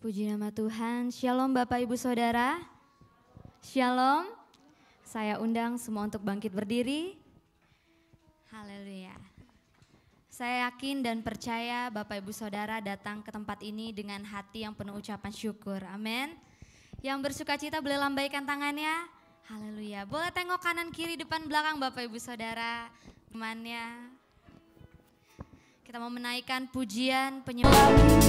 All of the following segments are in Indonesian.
Puji nama Tuhan. Shalom Bapak Ibu Saudara. Shalom. Saya undang semua untuk bangkit berdiri. Haleluya. Saya yakin dan percaya Bapak Ibu Saudara datang ke tempat ini dengan hati yang penuh ucapan syukur. Amin. Yang bersuka cita boleh lambaikan tangannya. Haleluya. Boleh tengok kanan kiri depan belakang Bapak Ibu Saudara. Temannya. Kita mau menaikkan pujian penyembahan.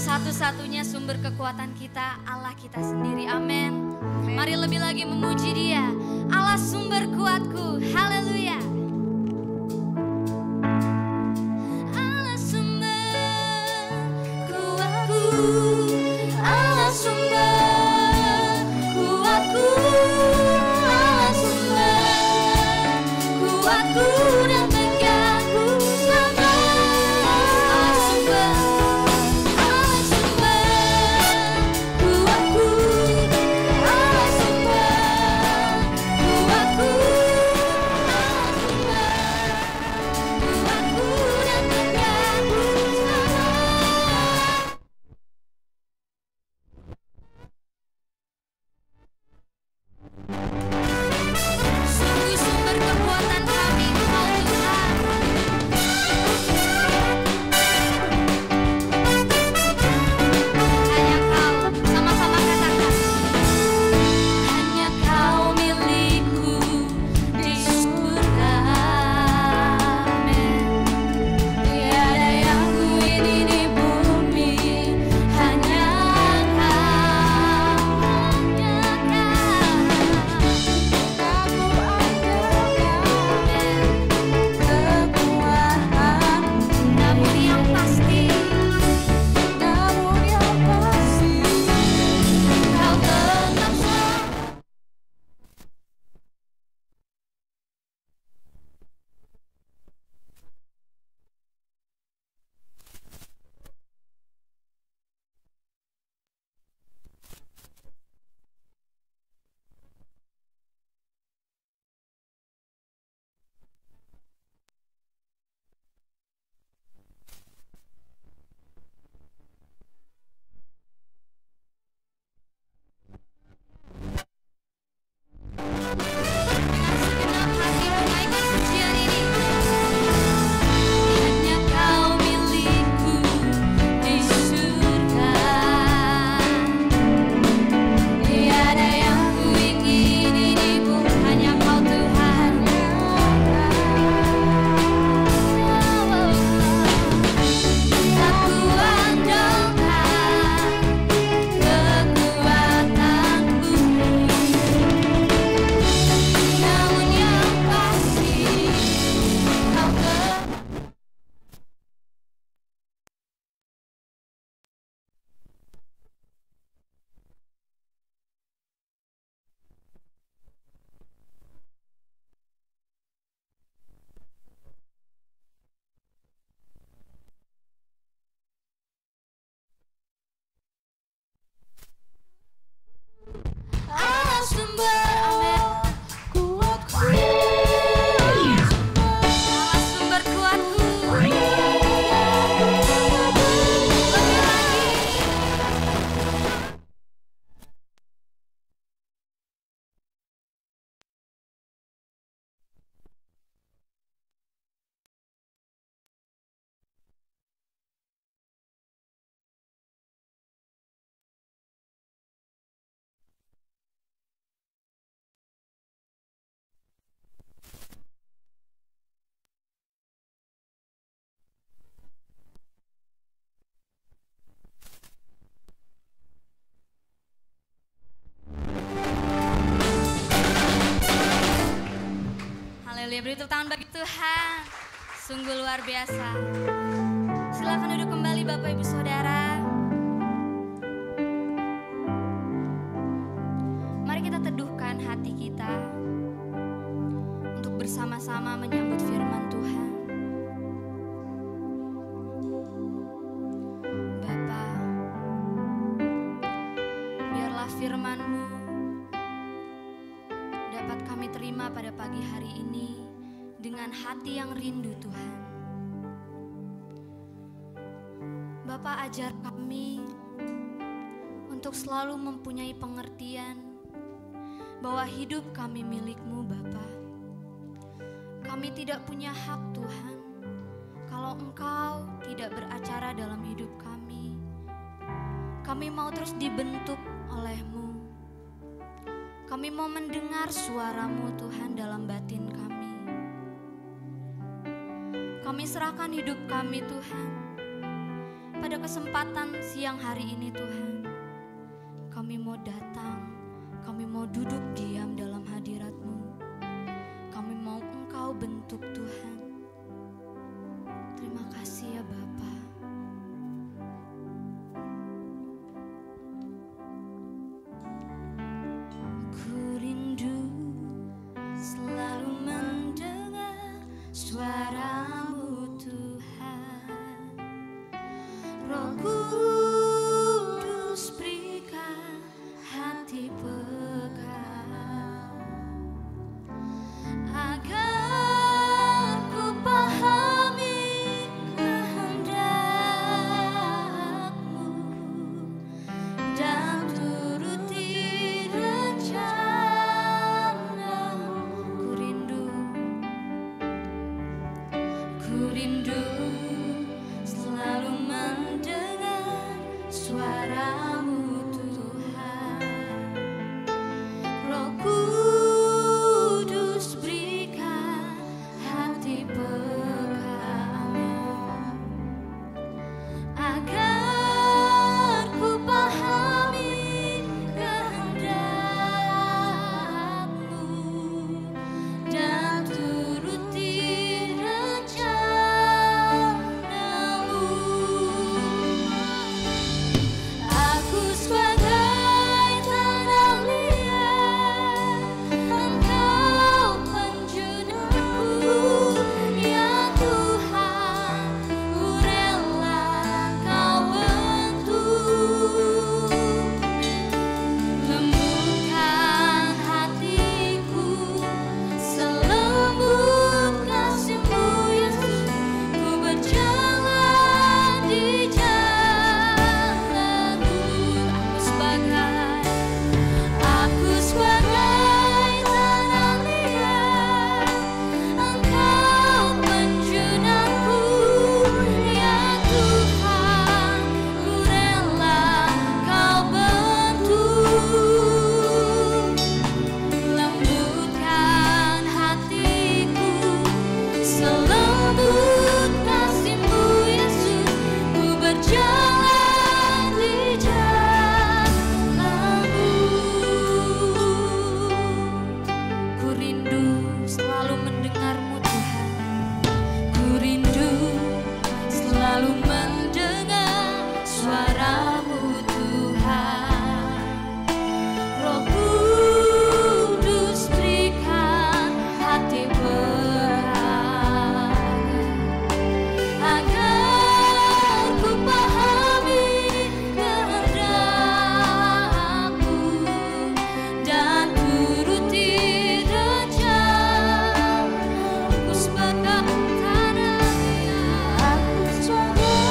Satu-satunya sumber kekuatan kita, Allah kita sendiri. Amin. Mari lebih lagi memuji Dia. Allah sumber kuatku. Haleluya. Allah sumber kuatku. Allah sumber kuatku. Allah sumber kuatku dan tegakku selama. Allah sumber. Sumber kekuatan kami, Engkau Sungguh luar biasa. Silakan duduk kembali Bapak Ibu Saudara. Mari kita teduhkan hati kita untuk bersama-sama menyambut firman Tuhan. Bapa, biarlah firman-Mu dapat kami terima pada pagi hari ini dengan hati yang rindu Tuhan. Bapa, ajar kami untuk selalu mempunyai pengertian bahwa hidup kami milik-Mu Bapa. Kami tidak punya hak Tuhan kalau Engkau tidak beracara dalam hidup kami. Kami mau terus dibentuk oleh-Mu. Kami mau mendengar suara-Mu Tuhan dalam batin kami. Kami serahkan hidup kami Tuhan pada kesempatan siang hari ini Tuhan. Kami mau datang, kami mau duduk diam dalam hadirat-Mu. Kami mau Engkau bentuk Tuhan. Terima kasih ya Bapa. Ku rindu selalu mendengar suara-Mu Tuhan. Roh Kudus berikan hati peka agar ku pahami kehendak-Mu dan turuti rencana-Mu. Ku rindu selalu mendengar suara-Mu Tuhan. Roh Kudus berikan hati peka-Mu agar ku pahami kehendak-Mu dan turuti rencana-Mu. Aku sebagai tanah liat, Engkau penjunaku, ya Tuhan, ku rela Kau bentuk. Lembutkan hatiku, selembut kasih-Mu Yesus, ku berjalan di jalan-Mu. Aku sebagai tanah liat, Engkau penjunaku, ya Tuhan, ku rela Kau bentuk. Lembutkan hatiku, selembut kasih-Mu Yesus, ku berjalan di jalan-Mu. Ku rindu selalu mendengar-Mu Tuhan. Ku rindu selalu mendengar suara-Mu Tuhan. Roh Kudus berikan hati peka agar ku pahami kehendak-Mu dan turuti rencana-Mu. Sebagai tanah liat, aku sebagai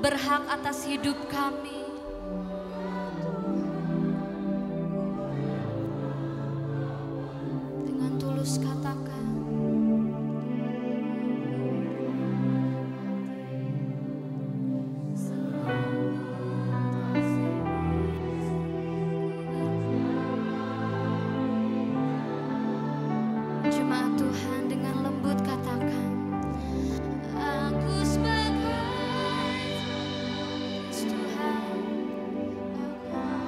berhak atas hidup kami. Dengan tulus katakan, jemaat Tuhan dengan lembut katakan, aku sebagai Tuhan, aku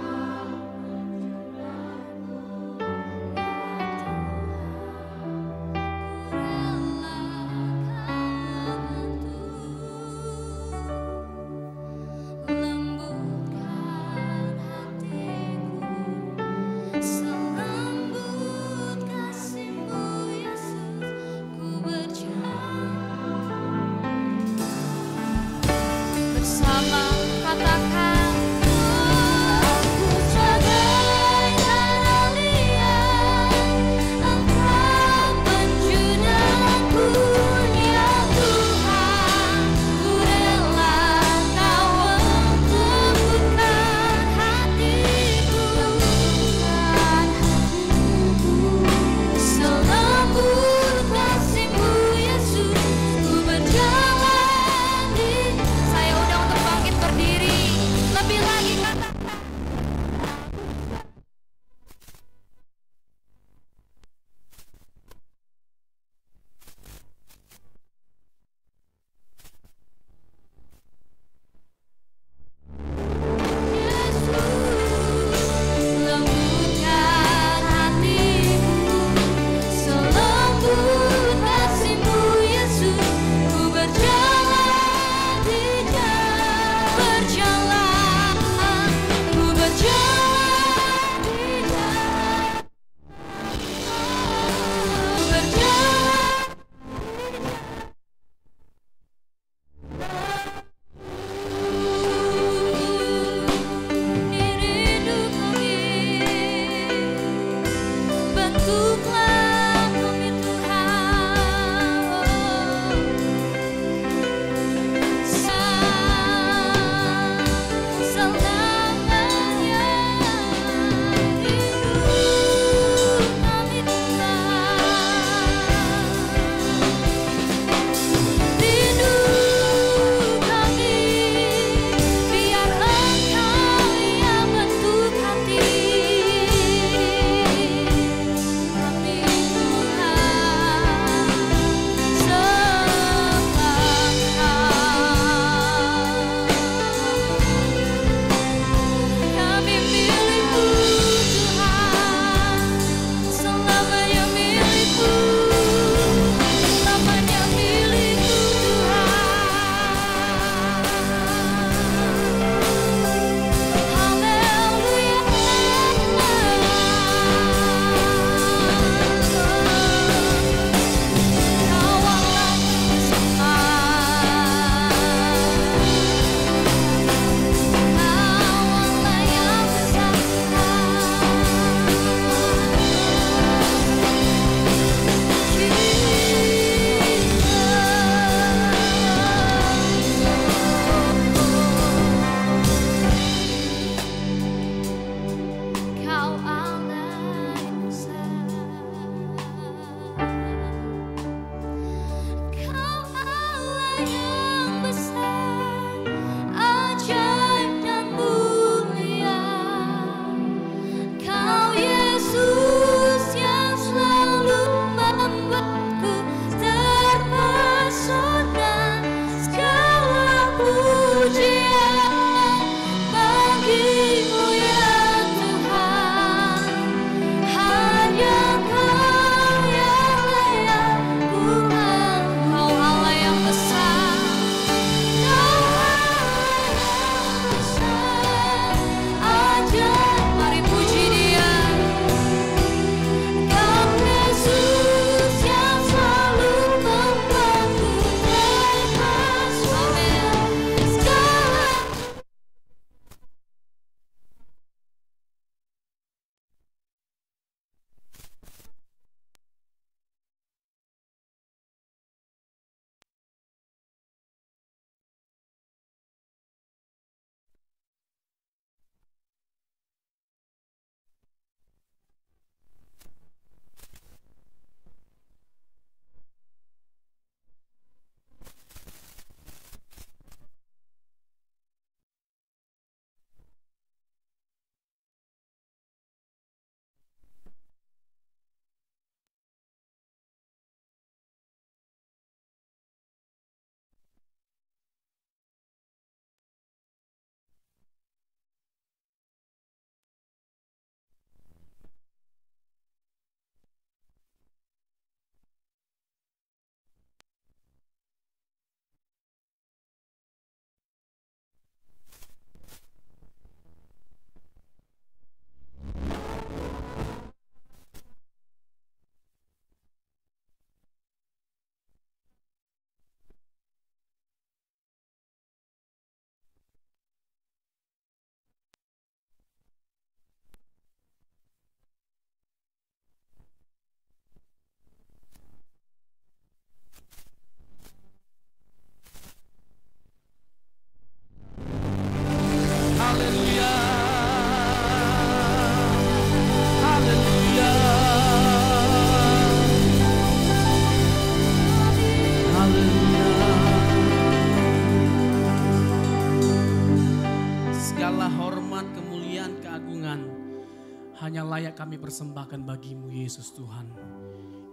hanya layak kami persembahkan bagimu Yesus Tuhan,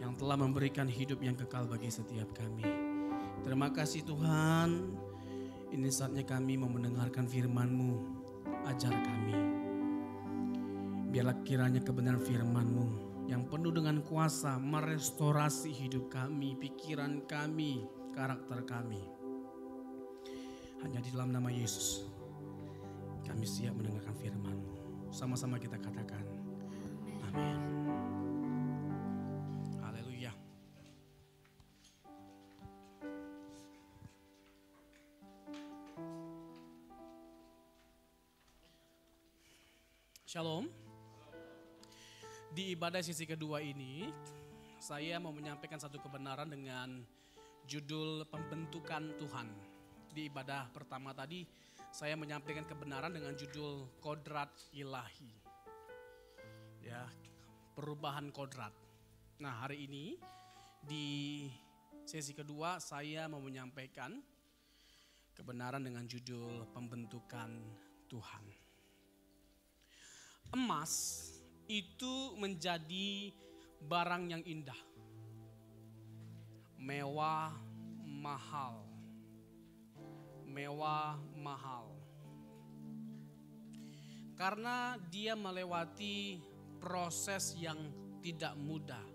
yang telah memberikan hidup yang kekal bagi setiap kami. Terima kasih Tuhan, ini saatnya kami mau mendengarkan firman-Mu. Ajar kami, biarlah kiranya kebenaran firman-Mu yang penuh dengan kuasa merestorasi hidup kami, pikiran kami, karakter kami. Hanya di dalam nama Yesus kami siap mendengarkan firman-Mu. Sama-sama kita katakan amin. Haleluya. Shalom. Di ibadah sesi kedua ini, saya mau menyampaikan satu kebenaran dengan judul pembentukan Tuhan. Di ibadah pertama tadi, saya menyampaikan kebenaran dengan judul kodrat ilahi. Ya, perubahan kodrat. Nah, hari ini di sesi kedua saya mau menyampaikan kebenaran dengan judul pembentukan Tuhan. Emas itu menjadi barang yang indah, mewah, mahal. Karena dia melewati proses yang tidak mudah.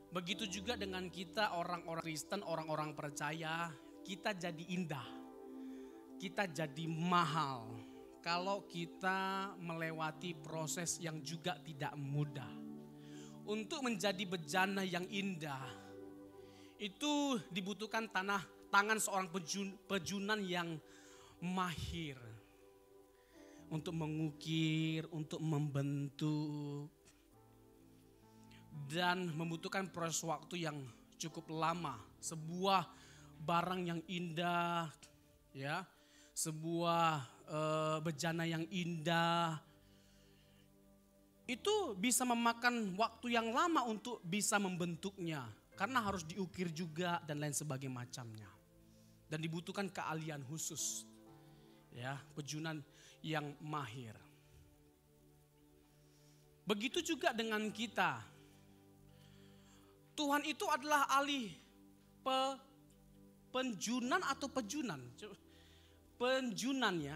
Begitu juga dengan kita orang-orang Kristen, orang-orang percaya, kita jadi indah, kita jadi mahal kalau kita melewati proses yang juga tidak mudah. Untuk menjadi bejana yang indah, itu dibutuhkan tangan seorang pejunan yang mahir. Untuk mengukir, untuk membentuk. Dan membutuhkan proses waktu yang cukup lama. Sebuah barang yang indah, ya, sebuah bejana yang indah, itu bisa memakan waktu yang lama untuk bisa membentuknya. Karena harus diukir juga dan lain sebagainya macamnya. Dan dibutuhkan keahlian khusus, ya, pejunan yang mahir. Begitu juga dengan kita. Tuhan itu adalah ahli penjunan atau pejunan. Penjunan ya.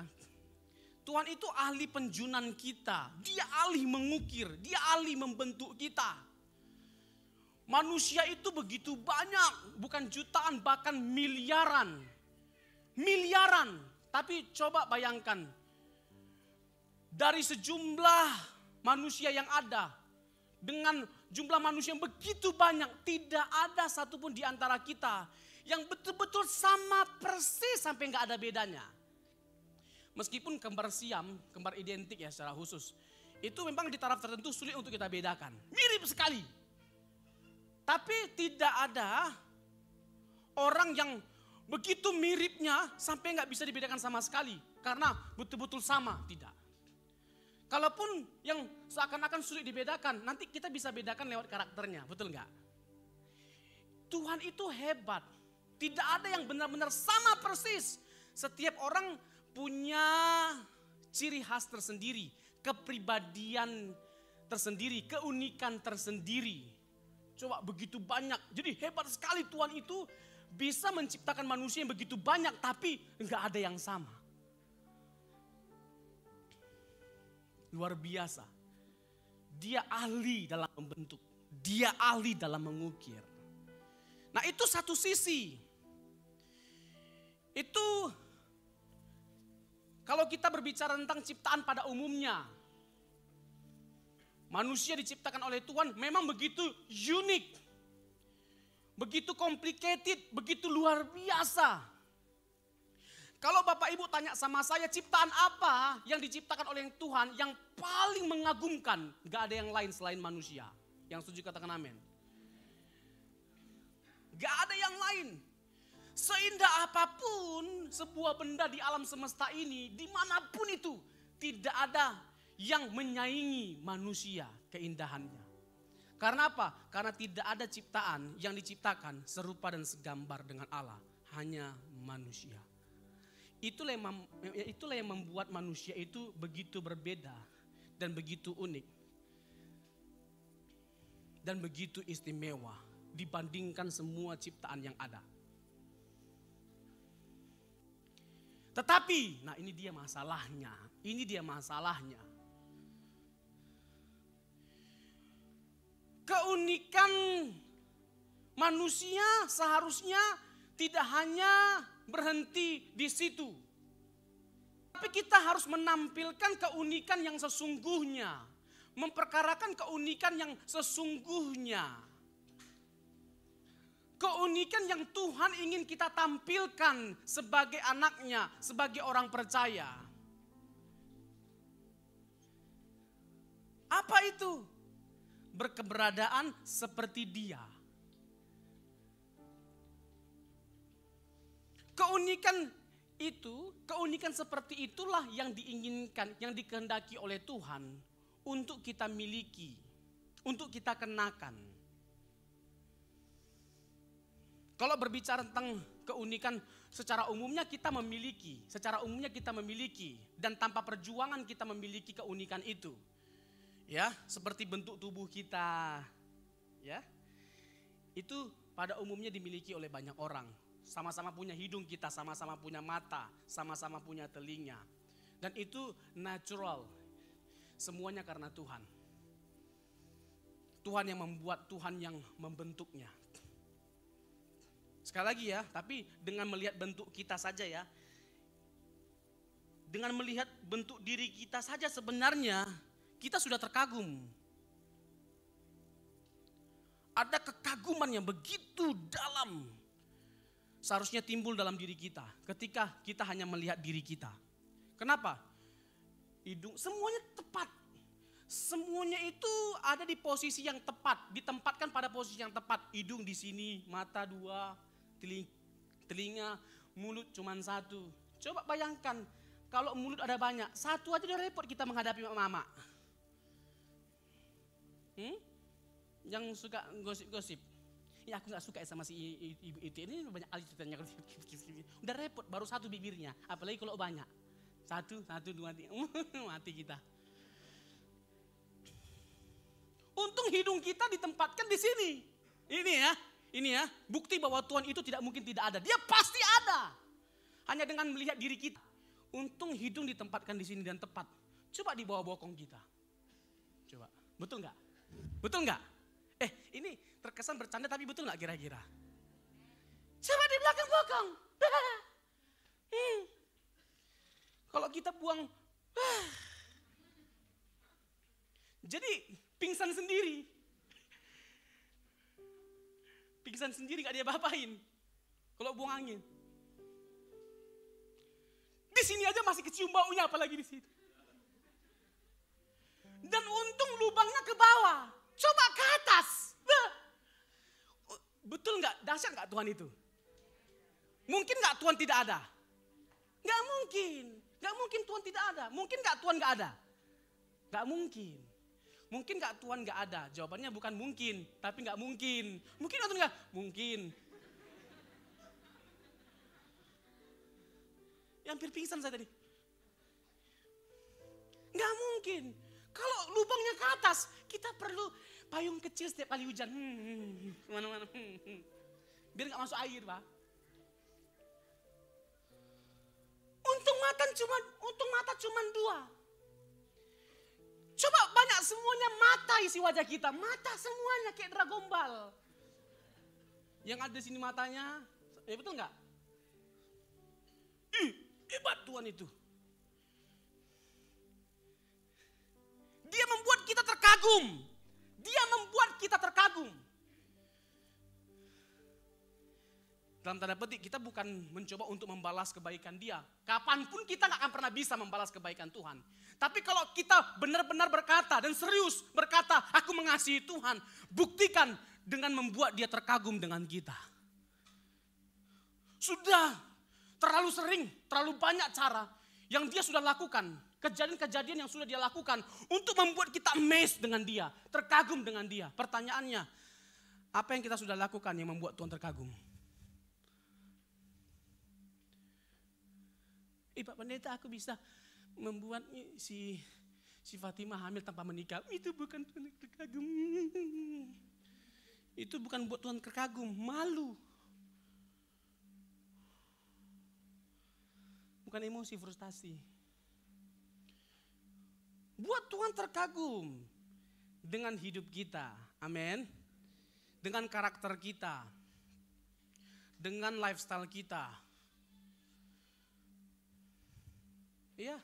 Tuhan itu ahli penjunan kita. Dia ahli mengukir, dia ahli membentuk kita. Manusia itu begitu banyak, bukan jutaan bahkan miliaran. Miliaran. Tapi coba bayangkan, dari sejumlah manusia yang ada, dengan jumlah manusia yang begitu banyak, tidak ada satupun di antara kita yang betul-betul sama persis sampai gak ada bedanya. Meskipun kembar siam, kembar identik ya secara khusus, itu memang di taraf tertentu sulit untuk kita bedakan. Mirip sekali. Tapi tidak ada orang yang begitu miripnya sampai gak bisa dibedakan sama sekali. Karena betul-betul sama, tidak. Kalaupun yang seakan-akan sulit dibedakan, nanti kita bisa bedakan lewat karakternya, betul gak? Tuhan itu hebat. Tidak ada yang benar-benar sama persis. Setiap orang punya ciri khas tersendiri, kepribadian tersendiri, keunikan tersendiri. Coba begitu banyak. Jadi hebat sekali Tuhan itu bisa menciptakan manusia yang begitu banyak tapi enggak ada yang sama. Luar biasa. Dia ahli dalam membentuk. Dia ahli dalam mengukir. Nah itu satu sisi. Itu kalau kita berbicara tentang ciptaan pada umumnya. Manusia diciptakan oleh Tuhan memang begitu unik. Begitu complicated, begitu luar biasa. Kalau Bapak Ibu tanya sama saya, ciptaan apa yang diciptakan oleh Tuhan yang paling mengagumkan? Gak ada yang lain selain manusia. Yang setuju katakan amin. Gak ada yang lain. Seindah apapun sebuah benda di alam semesta ini, dimanapun itu, tidak ada yang menyaingi manusia keindahannya. Karena apa? Karena tidak ada ciptaan yang diciptakan serupa dan segambar dengan Allah. Hanya manusia. Itulah yang membuat manusia itu begitu berbeda. dan begitu unik dan begitu istimewa dibandingkan semua ciptaan yang ada. Tetapi, nah ini dia masalahnya. Ini dia masalahnya. Keunikan manusia seharusnya tidak hanya berhenti di situ. Tapi kita harus menampilkan keunikan yang sesungguhnya. Memperkarakan keunikan yang sesungguhnya. Keunikan yang Tuhan ingin kita tampilkan sebagai anaknya, sebagai orang percaya. Apa itu? Berkeberadaan seperti Dia. Keunikan itu, keunikan seperti itulah yang diinginkan, yang dikehendaki oleh Tuhan untuk kita miliki, untuk kita kenakan. Kalau berbicara tentang keunikan, secara umumnya kita memiliki, dan tanpa perjuangan kita memiliki keunikan itu. Ya, seperti bentuk tubuh kita. Ya. Itu pada umumnya dimiliki oleh banyak orang. Sama-sama punya hidung kita, sama-sama punya mata, sama-sama punya telinga. Dan itu natural. Semuanya karena Tuhan. Tuhan yang membuat, Tuhan yang membentuknya. Sekali lagi ya, tapi dengan melihat bentuk kita saja ya. Dengan melihat bentuk diri kita saja sebenarnya kita sudah terkagum. Ada kekaguman yang begitu dalam. Seharusnya timbul dalam diri kita ketika kita hanya melihat diri kita. Kenapa? Hidung, semuanya tepat. Semuanya itu ada di posisi yang tepat, ditempatkan pada posisi yang tepat. Hidung di sini, mata dua, telinga, mulut cuma satu. Coba bayangkan kalau mulut ada banyak, satu aja udah repot kita menghadapi mama. Yang suka gosip-gosip. Ya aku gak suka sama si ibu itu, ini banyak kali ceritanya. Udah repot baru satu bibirnya, apalagi kalau banyak. Satu, dua, tiga, mati kita. Untung hidung kita ditempatkan di sini. Ini ya, bukti bahwa Tuhan itu tidak mungkin tidak ada. Dia pasti ada. Hanya dengan melihat diri kita. Untung hidung ditempatkan di sini dan tepat. Coba di bawah bokong kita. Coba, betul nggak? Betul nggak? Ini terkesan bercanda tapi betul nggak kira-kira? Coba di belakang bokong. Kalau kita buang, jadi pingsan sendiri. Pingsan sendiri gak dia apa-apain. Kalau buang angin. Di sini aja masih kecium baunya apalagi di sini. Dan untung lubangnya ke bawah. Coba ke atas. Betul gak? Dahsyat gak Tuhan itu? Mungkin gak Tuhan tidak ada? Gak mungkin. Gak mungkin Tuhan tidak ada. Mungkin gak Tuhan gak ada? Gak mungkin. Mungkin gak Tuhan gak ada? Jawabannya bukan mungkin, tapi gak mungkin. Mungkin atau enggak? Mungkin. Ya, hampir pingsan saya tadi. Gak mungkin. Kalau lubangnya ke atas, kita perlu payung kecil setiap kali hujan. Kemana-mana. Biar gak masuk air, Pak. Untung mata cuma dua. Coba banyak semuanya mata isi wajah kita. Mata semuanya kayak Dragon Ball. Yang ada di sini matanya, betul nggak? Hebat Tuhan itu. Dia membuat kita terkagum. Dia membuat kita terkagum. Dalam tanda petik kita bukan mencoba untuk membalas kebaikan Dia. Kapanpun kita gak akan pernah bisa membalas kebaikan Tuhan. Tapi kalau kita benar-benar berkata dan serius berkata, aku mengasihi Tuhan. Buktikan dengan membuat Dia terkagum dengan kita. Sudah terlalu sering, terlalu banyak cara yang Dia sudah lakukan. Kejadian-kejadian yang sudah Dia lakukan untuk membuat kita amazed dengan Dia. Terkagum dengan Dia. Pertanyaannya, apa yang kita sudah lakukan yang membuat Tuhan terkagum? Pak Pendeta, aku bisa membuat si Si Fatimah hamil tanpa menikah, itu bukan Tuhan terkagum. Itu bukan buat Tuhan terkagum, malu. Bukan emosi, frustasi. Buat Tuhan terkagum dengan hidup kita, amin. Dengan karakter kita, dengan lifestyle kita. Iya.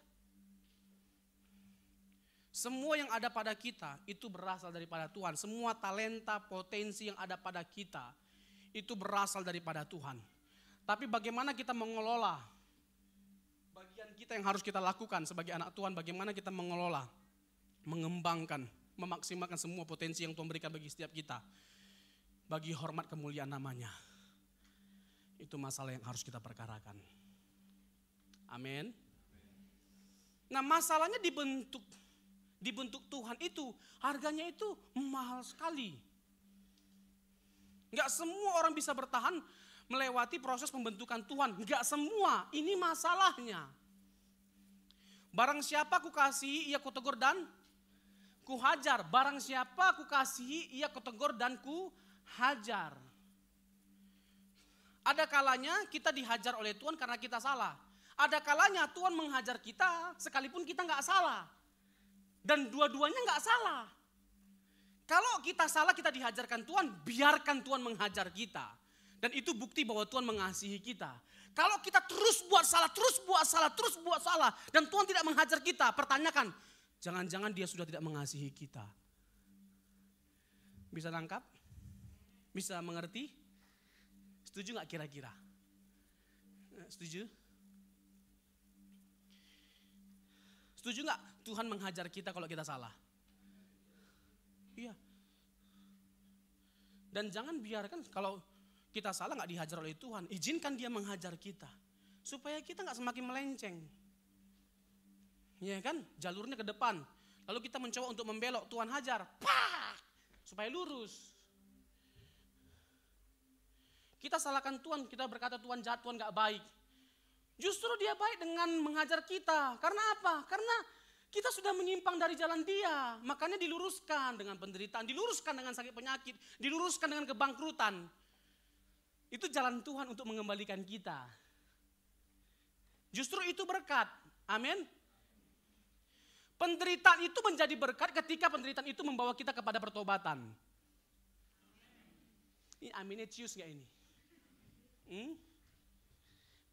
Semua yang ada pada kita itu berasal daripada Tuhan. Semua talenta, potensi yang ada pada kita itu berasal daripada Tuhan. Tapi bagaimana kita mengelola bagian kita yang harus kita lakukan sebagai anak Tuhan, bagaimana kita mengelola, mengembangkan, memaksimalkan semua potensi yang Tuhan berikan bagi setiap kita. Bagi hormat kemuliaan namanya. Itu masalah yang harus kita perkarakan. Amin. Nah, masalahnya dibentuk Tuhan itu, harganya itu mahal sekali. Enggak semua orang bisa bertahan melewati proses pembentukan Tuhan. Enggak semua, ini masalahnya. Barang siapa ku kasihi, ia kutegur dan ku hajar. Barang siapa ku kasihi, ia kutegur dan ku hajar. Ada kalanya kita dihajar oleh Tuhan karena kita salah. Ada kalanya Tuhan menghajar kita sekalipun kita enggak salah. Dan dua-duanya enggak salah. Kalau kita salah, kita dihajarkan Tuhan, biarkan Tuhan menghajar kita. Dan itu bukti bahwa Tuhan mengasihi kita. Kalau kita terus buat salah, dan Tuhan tidak menghajar kita, pertanyakan, jangan-jangan dia sudah tidak mengasihi kita. Bisa nangkap? Bisa mengerti? Setuju gak kira-kira? Setuju? Setuju gak Tuhan menghajar kita kalau kita salah? Iya. Dan jangan biarkan kalau kita salah gak dihajar oleh Tuhan. Izinkan dia menghajar kita. Supaya kita gak semakin melenceng. Iya kan? Jalurnya ke depan. Lalu kita mencoba untuk membelok. Tuhan hajar. Pak! Supaya lurus. Kita salahkan Tuhan. Kita berkata Tuhan jahat, Tuhan gak baik. Justru dia baik dengan menghajar kita. Karena apa? Karena kita sudah menyimpang dari jalan dia. Makanya diluruskan dengan penderitaan. Diluruskan dengan sakit penyakit. Diluruskan dengan kebangkrutan. Itu jalan Tuhan untuk mengembalikan kita. Justru itu berkat. Amin. Penderitaan itu menjadi berkat ketika penderitaan itu membawa kita kepada pertobatan. Ini aminnya cius gak ini?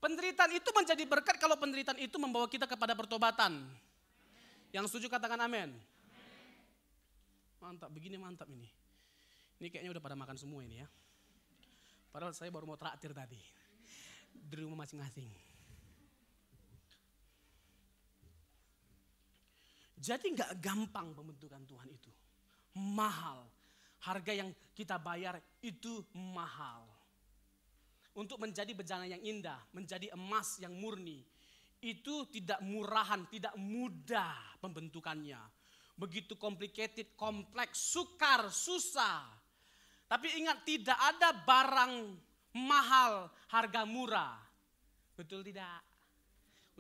Penderitaan itu menjadi berkat kalau penderitaan itu membawa kita kepada pertobatan. Yang setuju katakan amin. Mantap, begini mantap ini. Ini kayaknya udah pada makan semua ini ya. Padahal saya baru mau traktir tadi. Di rumah masing-masing. Jadi gak gampang pembentukan Tuhan itu. Mahal. Harga yang kita bayar itu mahal. Untuk menjadi bejana yang indah, menjadi emas yang murni. Itu tidak murahan, tidak mudah pembentukannya. Begitu complicated, kompleks, sukar, susah. Tapi ingat, tidak ada barang mahal, harga murah. Betul tidak?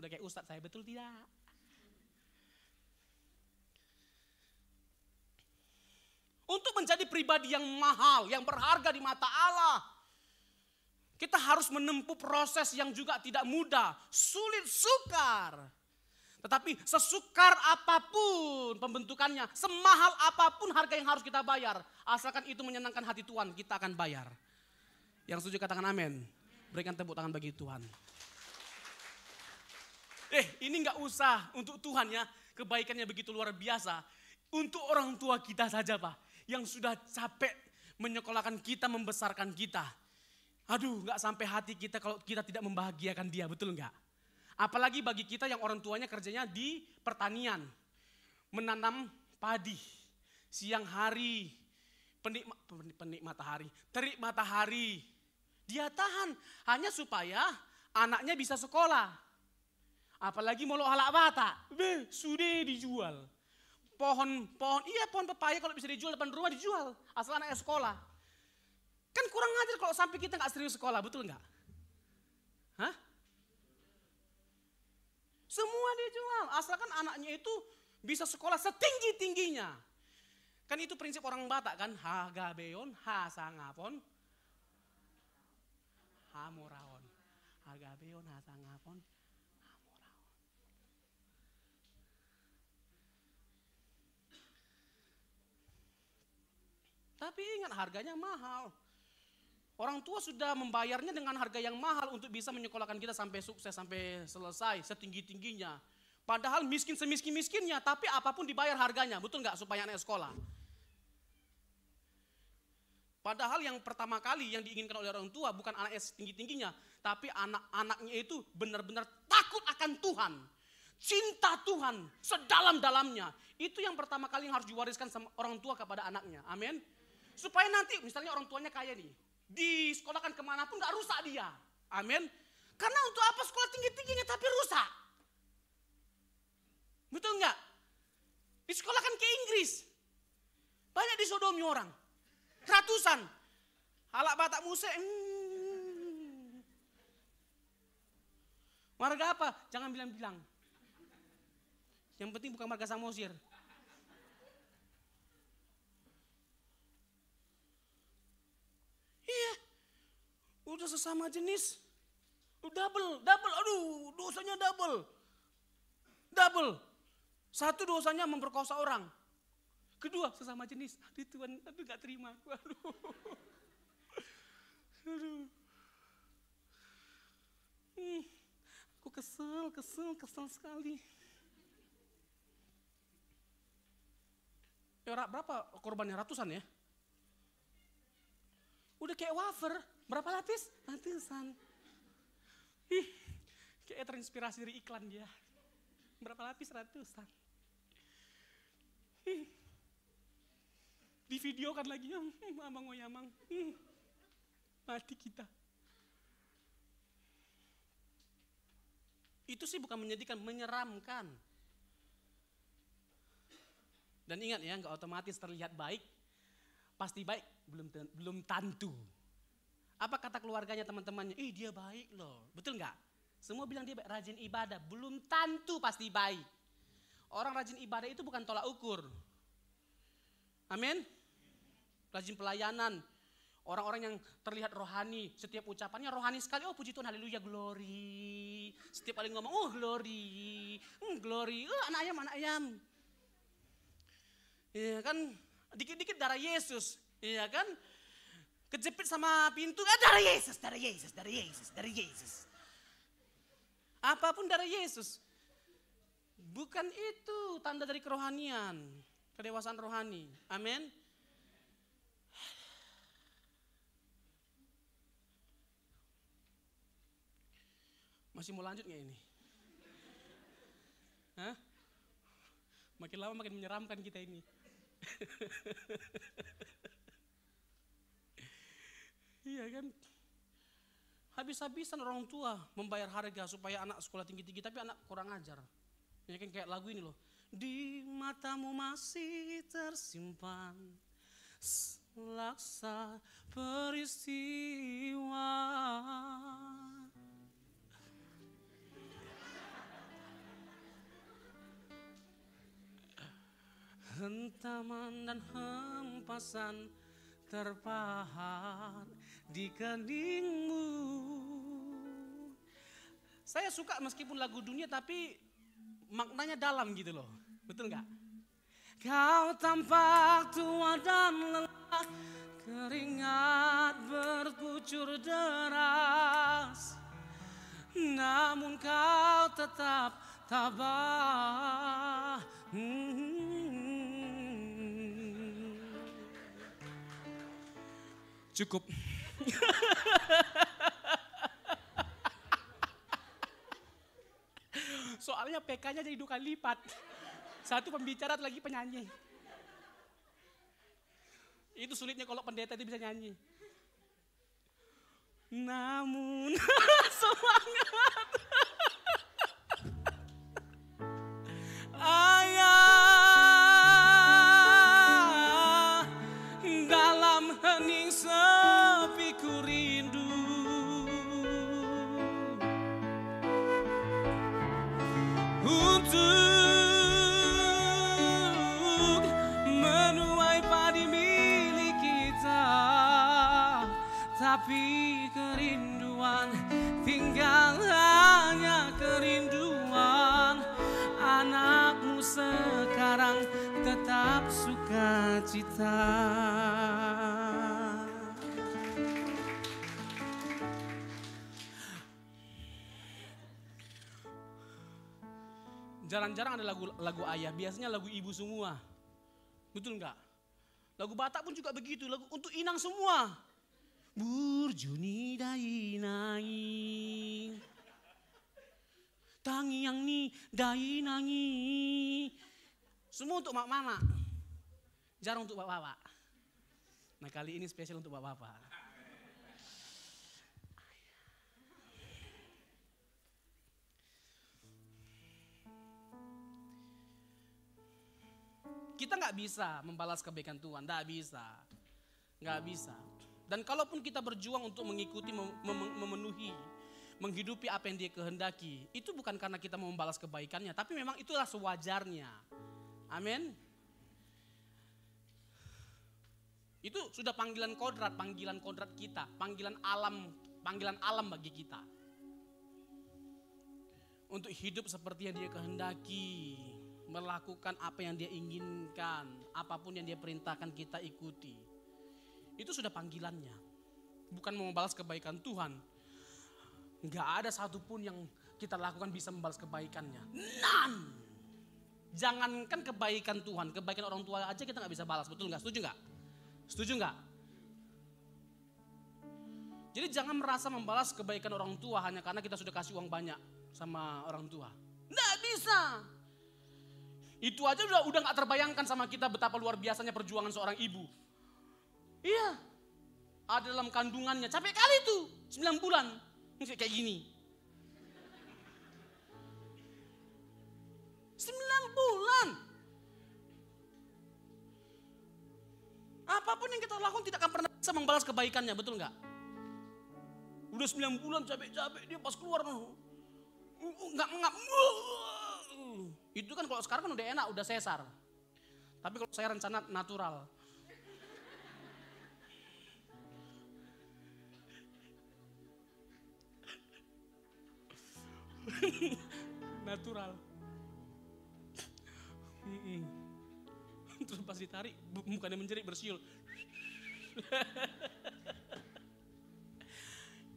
Udah kayak ustadz saya, betul tidak? Untuk menjadi pribadi yang mahal, yang berharga di mata Allah, kita harus menempuh proses yang juga tidak mudah, sulit, sukar. Tetapi sesukar apapun pembentukannya, semahal apapun harga yang harus kita bayar, asalkan itu menyenangkan hati Tuhan, kita akan bayar. Yang setuju katakan amin. Berikan tepuk tangan bagi Tuhan. Ini gak usah untuk Tuhan ya, kebaikannya begitu luar biasa. Untuk orang tua kita saja Pak, yang sudah capek menyekolahkan kita, membesarkan kita. Aduh, gak sampai hati kita kalau kita tidak membahagiakan dia, betul gak? Apalagi bagi kita yang orang tuanya kerjanya di pertanian. Menanam padi. Siang hari, terik matahari. Dia tahan hanya supaya anaknya bisa sekolah. Apalagi molok halak bata. Sudah dijual. Pohon pepaya kalau bisa dijual depan rumah dijual. Asal anaknya sekolah. Kan kurang ajar kalau sampai kita gak serius sekolah, betul gak? Hah? Semua dijual, asalkan anaknya itu bisa sekolah setinggi-tingginya. Kan itu prinsip orang Batak kan, hagabeon, hasangapon, hamoraon. Hagabeon, hasangapon, hamoraon. Tapi ingat harganya mahal. Orang tua sudah membayarnya dengan harga yang mahal untuk bisa menyekolahkan kita sampai sukses, sampai selesai, setinggi-tingginya. Padahal miskin semiskin-miskinnya, tapi apapun dibayar harganya, betul nggak supaya anak sekolah? Padahal yang pertama kali yang diinginkan oleh orang tua bukan anaknya setinggi-tingginya, tapi anak-anaknya itu benar-benar takut akan Tuhan. Cinta Tuhan sedalam-dalamnya. Itu yang pertama kali yang harus diwariskan sama orang tua kepada anaknya. Amin. Supaya nanti misalnya orang tuanya kaya nih, disekolahkan kemanapun gak rusak dia. Amin. Karena untuk apa sekolah tinggi-tingginya tapi rusak? Betul nggak? Disekolahkan ke Inggris. Banyak disodomi orang. Ratusan. Halak Batak Muse. Marga apa? Jangan bilang-bilang. Yang penting bukan marga Samosir. Iya. Udah sesama jenis. Double. Aduh, dosanya double. Satu dosanya memperkosa orang. Kedua sesama jenis. Aduh Tuhan, aduh gak terima aku. Aduh. Aku kesel sekali. Berapa korbannya? Ratusan ya? Udah kayak wafer. Berapa lapis? Ratusan. Kayak terinspirasi dari iklan dia. Berapa lapis? Ratusan. Di video kan lagi, amang oyamang. Mati kita. Itu sih bukan menyedihkan, menyeramkan. Dan ingat ya, nggak otomatis terlihat baik, pasti baik, belum tentu. Apa kata keluarganya, teman-temannya? Dia baik loh, betul nggak? Semua bilang dia baik, rajin ibadah, belum tentu pasti baik. Orang rajin ibadah itu bukan tolak ukur. Amin. Rajin pelayanan. Orang-orang yang terlihat rohani, setiap ucapannya rohani sekali. Oh puji Tuhan, haleluya, glory. Setiap kali ngomong, oh glory, glory, anak ayam. Iya kan, dikit-dikit darah Yesus, iya kan. Kejepit sama pintu, darah Yesus. Apapun darah Yesus. Bukan itu tanda dari kerohanian, kedewasaan rohani. Amin. Masih mau lanjut gak ini? Hah? Makin lama makin menyeramkan kita ini. Iya kan? Habis-habisan orang tua membayar harga supaya anak sekolah tinggi-tinggi, tapi anak kurang ajar. Ya kan kayak lagu ini loh. Di matamu masih tersimpan selaksa peristiwa. Hentaman dan hempasan terpahat di keningmu. Saya suka meskipun lagu dunia tapi maknanya dalam gitu loh. Betul nggak? Kau tampak tua dan lelah, keringat berkucur deras, namun kau tetap tabah. Cukup. Soalnya PK-nya jadi 2 kali lipat. Satu pembicara, lagi penyanyi. Itu sulitnya kalau pendeta itu bisa nyanyi. Namun semangat. Ayah, dalam hening sepiku rindu. Untuk Tapi kerinduan tinggal hanya kerinduan. Anakmu sekarang tetap sukacita. Jarang-jarang ada lagu ayah, biasanya lagu ibu semua. Betul enggak? Lagu Batak pun juga begitu, lagu untuk inang semua. Burjuni dai nai, tangi yang ni dai nangi. Semua untuk mak mana, jarang untuk bapak-bapak. Nah kali ini spesial untuk bapak-bapak. Kita nggak bisa membalas kebaikan Tuhan, nggak bisa. Dan kalaupun kita berjuang untuk mengikuti, memenuhi, menghidupi apa yang Dia kehendaki, itu bukan karena kita mau membalas kebaikannya, tapi memang itulah sewajarnya. Amin. Itu sudah panggilan kodrat kita, panggilan alam bagi kita. Untuk hidup seperti yang Dia kehendaki. Melakukan apa yang Dia inginkan, apapun yang Dia perintahkan kita ikuti. Itu sudah panggilannya. Bukan mau membalas kebaikan Tuhan. Enggak ada satupun yang kita lakukan bisa membalas kebaikannya. None. Jangankan kebaikan Tuhan, kebaikan orang tua aja kita nggak bisa balas. Betul nggak? Setuju nggak? Setuju nggak? Jadi jangan merasa membalas kebaikan orang tua hanya karena kita sudah kasih uang banyak sama orang tua. Nggak bisa. Itu aja udah gak terbayangkan sama kita betapa luar biasanya perjuangan seorang ibu. Iya, ada dalam kandungannya, capek kali tuh, 9 bulan, masih kayak gini. 9 bulan. Apapun yang kita lakukan tidak akan pernah bisa membalas kebaikannya, betul gak? Udah 9 bulan capek-capek, dia pas keluar, ngap. Itu kan kalau sekarang kan udah enak, udah sesar. Tapi kalau saya rencana natural. Natural. Terus pas ditarik, bukannya menjerit, bersiul.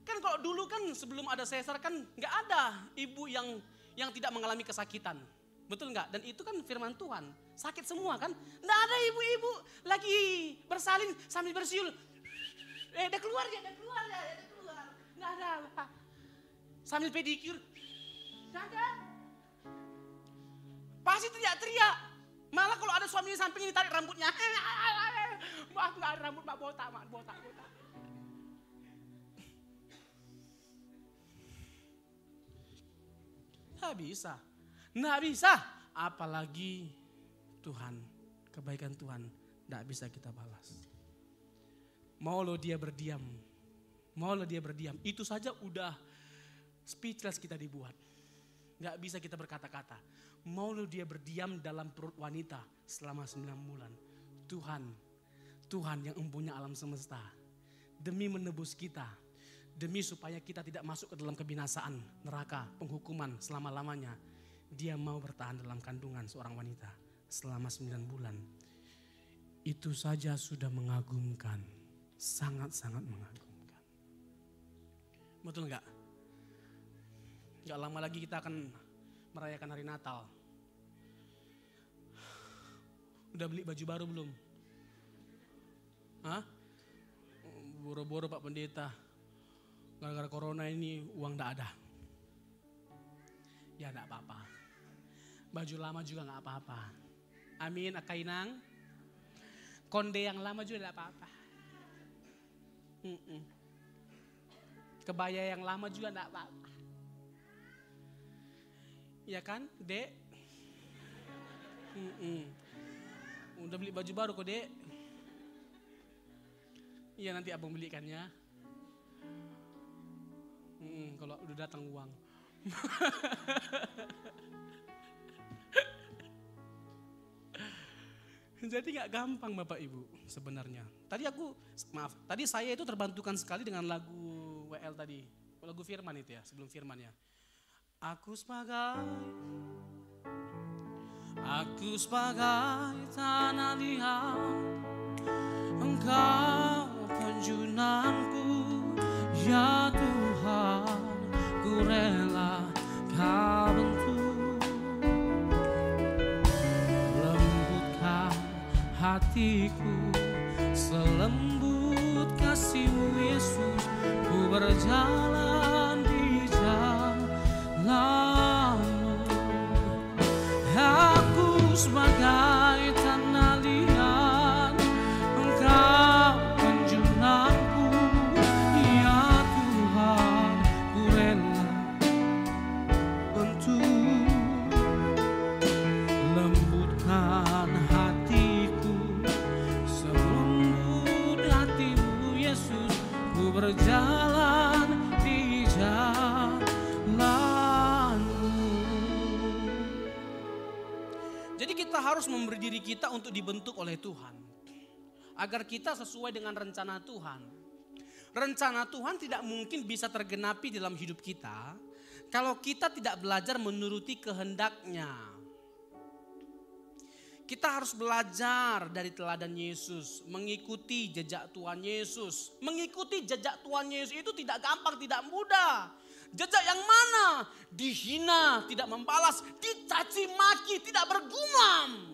Kan kalau dulu kan sebelum ada sesar kan nggak ada ibu yang tidak mengalami kesakitan. Betul nggak? Dan itu kan firman Tuhan. Sakit semua kan? Nggak ada ibu-ibu lagi bersalin sambil bersiul. Udah keluar ya. Nggak ada. Sambil pedikir. Nggak ada. Pasti teriak-teriak. Malah kalau ada suaminya samping ini tarik rambutnya. Mbak nggak ada rambut, mbak botak. Nggak bisa. Apalagi Tuhan, kebaikan Tuhan nggak bisa kita balas. Mau lo dia berdiam, itu saja udah speechless kita dibuat. Nggak bisa kita berkata-kata. Mau lo dia berdiam dalam perut wanita selama 9 bulan. Tuhan yang empunya alam semesta, demi menebus kita, demi supaya kita tidak masuk ke dalam kebinasaan, neraka, penghukuman selama-lamanya. Dia mau bertahan dalam kandungan seorang wanita selama 9 bulan. Itu saja sudah mengagumkan, sangat-sangat mengagumkan. Betul enggak? Enggak lama lagi kita akan merayakan hari Natal. Udah beli baju baru belum? Hah? Boro-boro Pak Pendeta. Gara-gara corona ini uang enggak ada. Ya enggak apa-apa. Baju lama juga enggak apa-apa. Amin, Akainang. Konde yang lama juga enggak apa-apa. Kebaya yang lama juga enggak apa-apa. Ya kan, Dek? Udah beli baju baru kok, Dek. Iya, nanti abang belikannya. Kalau udah datang uang. Jadi gak gampang Bapak Ibu sebenarnya. Tadi saya itu terbantukan sekali dengan lagu WL tadi. Lagu Firman itu ya, sebelum Firman ya. Aku sebagai tanah liat, Engkau penjunanku, ya Tuhan, ku rela Kau bentuk. Lembutkan hatiku, selembut kasih-Mu Yesus, ku berjalan di jalan-Mu. Aku sebagai tanah liat, Engkau penjunanku, ya Tuhan, ku rela bentuk. Lembutkan hatiku, selembut hati-Mu Yesus, ku berjalan di jalan-Mu. Jadi kita harus memberi diri kita untuk dibentuk oleh Tuhan, agar kita sesuai dengan rencana Tuhan. Rencana Tuhan tidak mungkin bisa tergenapi dalam hidup kita kalau kita tidak belajar menuruti kehendak-Nya. Kita harus belajar dari teladan Yesus, mengikuti jejak Tuhan Yesus. Mengikuti jejak Tuhan Yesus itu tidak gampang, tidak mudah. Jejak yang mana? Dihina, tidak membalas, dicaci maki, tidak bergumam.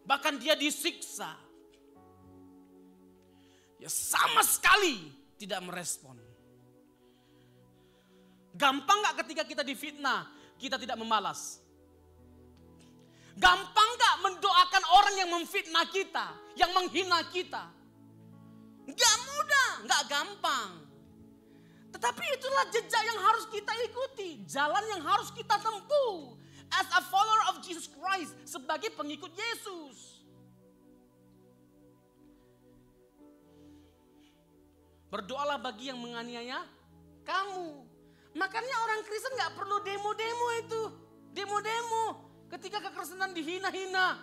Bahkan dia disiksa. Ya sama sekali tidak merespon. Gampang gak ketika kita difitnah, kita tidak membalas? Gampang gak mendoakan orang yang memfitnah kita, yang menghina kita? Gak mudah, gak gampang. Tetapi itulah jejak yang harus kita ikuti, jalan yang harus kita tempuh. As a follower of Jesus Christ, sebagai pengikut Yesus. Berdoalah bagi yang menganiaya kamu. Makanya orang Kristen gak perlu demo-demo itu. Demo-demo. Ketika kekristenan dihina-hina.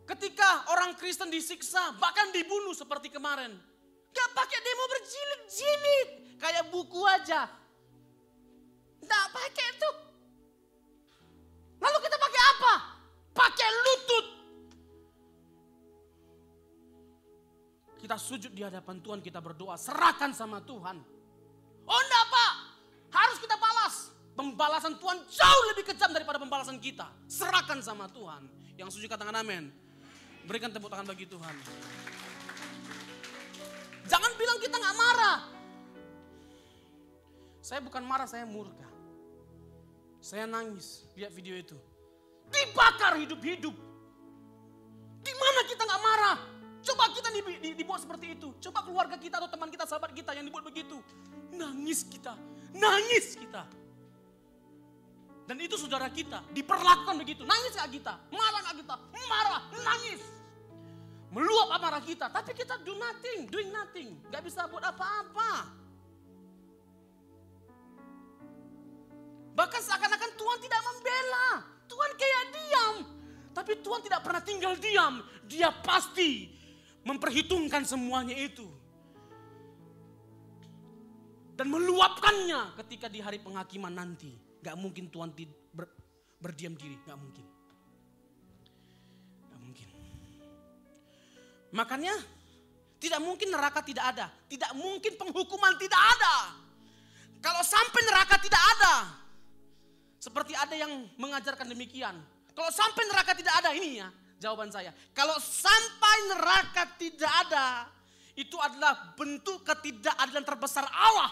Ketika orang Kristen disiksa, bahkan dibunuh seperti kemarin. Gak pakai demo berjilid-jilid. Kayak buku aja. Gak pakai itu. Lalu kita pakai apa? Pakai lutut. Kita sujud di hadapan Tuhan, kita berdoa, serahkan sama Tuhan. Oh enggak Pak, harus kita balas. Pembalasan Tuhan jauh lebih kejam daripada pembalasan kita. Serahkan sama Tuhan. Yang setuju katakan amin. Berikan tepuk tangan bagi Tuhan. Jangan bilang kita gak marah. Saya bukan marah, saya murka. Saya nangis lihat video itu. Dibakar hidup-hidup. Di mana kita gak marah? Coba kita dibuat seperti itu. Coba keluarga kita atau teman kita, sahabat kita yang dibuat begitu. Nangis kita. Nangis kita. Dan itu saudara kita. Diperlakukan begitu. Nangis gak kita? Marah gak kita? Marah, nangis. Meluap amarah kita. Tapi kita doing nothing. Gak bisa buat apa-apa. Bahkan seakan-akan Tuhan tidak membela. Tuhan kayak diam. Tapi Tuhan tidak pernah tinggal diam. Dia pasti memperhitungkan semuanya itu. Dan meluapkannya ketika di hari penghakiman nanti. Gak mungkin Tuhan berdiam diri. Gak mungkin. Gak mungkin. Makanya tidak mungkin neraka tidak ada. Tidak mungkin penghukuman tidak ada. Kalau sampai neraka tidak ada. Seperti ada yang mengajarkan demikian. Kalau sampai neraka tidak ada, ini ya jawaban saya. Kalau sampai neraka tidak ada, itu adalah bentuk ketidakadilan terbesar Allah.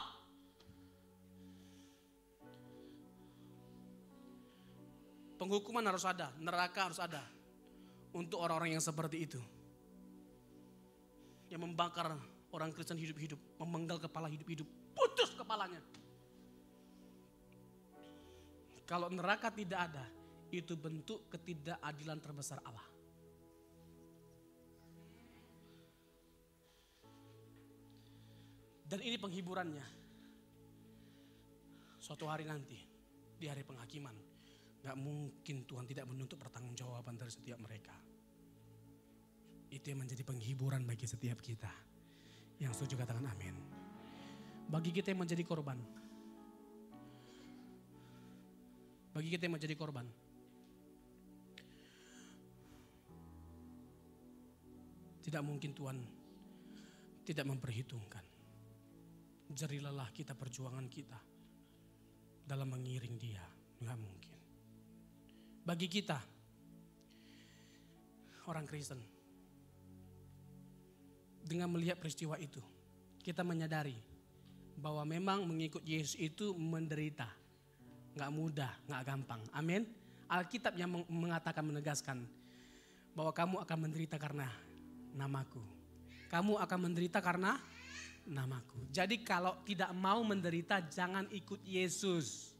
Penghukuman harus ada, neraka harus ada. Untuk orang-orang yang seperti itu. Yang membakar orang Kristen hidup-hidup, memenggal kepala hidup-hidup, putus kepalanya. Kalau neraka tidak ada, itu bentuk ketidakadilan terbesar Allah. Dan ini penghiburannya. Suatu hari nanti, di hari penghakiman, Gak mungkin Tuhan tidak menuntut pertanggungjawaban dari setiap mereka. Itu yang menjadi penghiburan bagi setiap kita. Yang setuju katakan amin. Bagi kita yang menjadi korban. Bagi kita yang menjadi korban. Tidak mungkin Tuhan tidak memperhitungkan jerih lelah kita, perjuangan kita dalam mengiring Dia. Nggak mungkin. Bagi kita, orang Kristen, dengan melihat peristiwa itu, kita menyadari bahwa memang mengikut Yesus itu menderita. Nggak mudah, nggak gampang. Amin. Alkitab yang mengatakan, menegaskan bahwa kamu akan menderita karena namaku. Kamu akan menderita karena namaku. Jadi kalau tidak mau menderita, jangan ikut Yesus.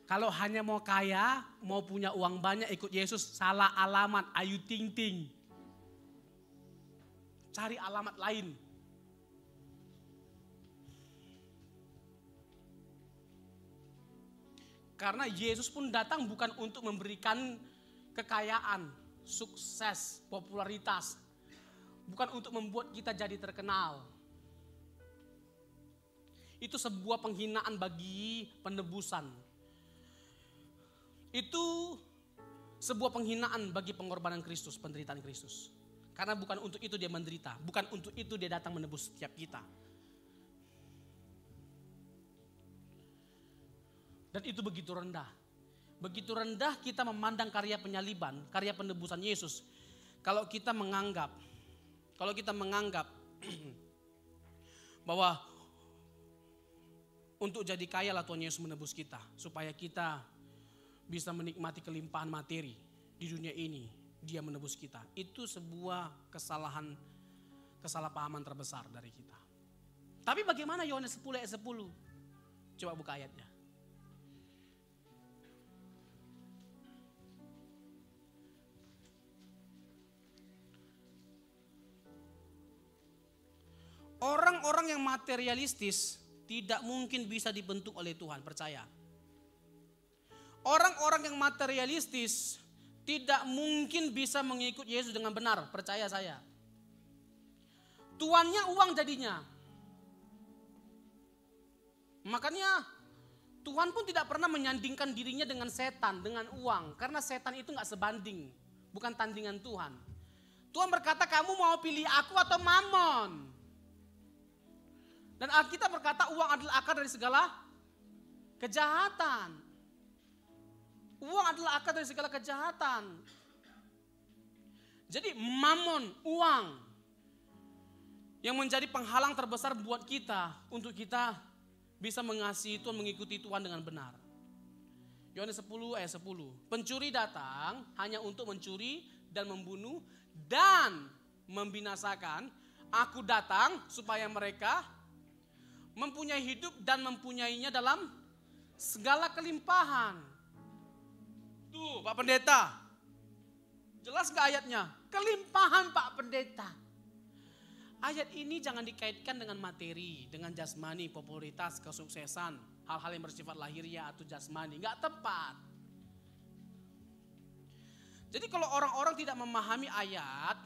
Kalau hanya mau kaya, mau punya uang banyak ikut Yesus, salah alamat, ayu ting ting. Cari alamat lain. Karena Yesus pun datang bukan untuk memberikan kekayaan, sukses, popularitas. Bukan untuk membuat kita jadi terkenal. Itu sebuah penghinaan bagi penebusan. Itu sebuah penghinaan bagi pengorbanan Kristus, penderitaan Kristus. Karena bukan untuk itu Dia menderita, bukan untuk itu Dia datang menebus setiap kita. Dan itu begitu rendah. Begitu rendah kita memandang karya penyaliban, karya penebusan Yesus. Kalau kita menganggap bahwa untuk jadi kaya lah Tuhan Yesus menebus kita, supaya kita bisa menikmati kelimpahan materi di dunia ini, Dia menebus kita. Itu sebuah kesalahpahaman terbesar dari kita. Tapi bagaimana Yohanes 10 ayat 10? Coba buka ayatnya. Orang-orang yang materialistis tidak mungkin bisa dibentuk oleh Tuhan, percaya. Orang-orang yang materialistis tidak mungkin bisa mengikut Yesus dengan benar, percaya saya. Tuannya uang jadinya. Makanya Tuhan pun tidak pernah menyandingkan dirinya dengan setan, dengan uang. Karena setan itu gak sebanding, bukan tandingan Tuhan. Tuhan berkata, kamu mau pilih aku atau Mammon? Dan Alkitab berkata uang adalah akar dari segala kejahatan. Uang adalah akar dari segala kejahatan. Jadi Mammon, uang, yang menjadi penghalang terbesar buat kita, untuk kita bisa mengasihi Tuhan, mengikuti Tuhan dengan benar. Yohanes 10 ayat 10. Pencuri datang hanya untuk mencuri dan membunuh dan membinasakan. Aku datang supaya mereka mempunyai hidup dan mempunyainya dalam segala kelimpahan. Tuh Pak Pendeta, jelas gak ayatnya? Kelimpahan Pak Pendeta. Ayat ini jangan dikaitkan dengan materi, dengan jasmani, popularitas, kesuksesan, hal-hal yang bersifat lahiriah atau jasmani. Gak tepat. Jadi kalau orang-orang tidak memahami ayat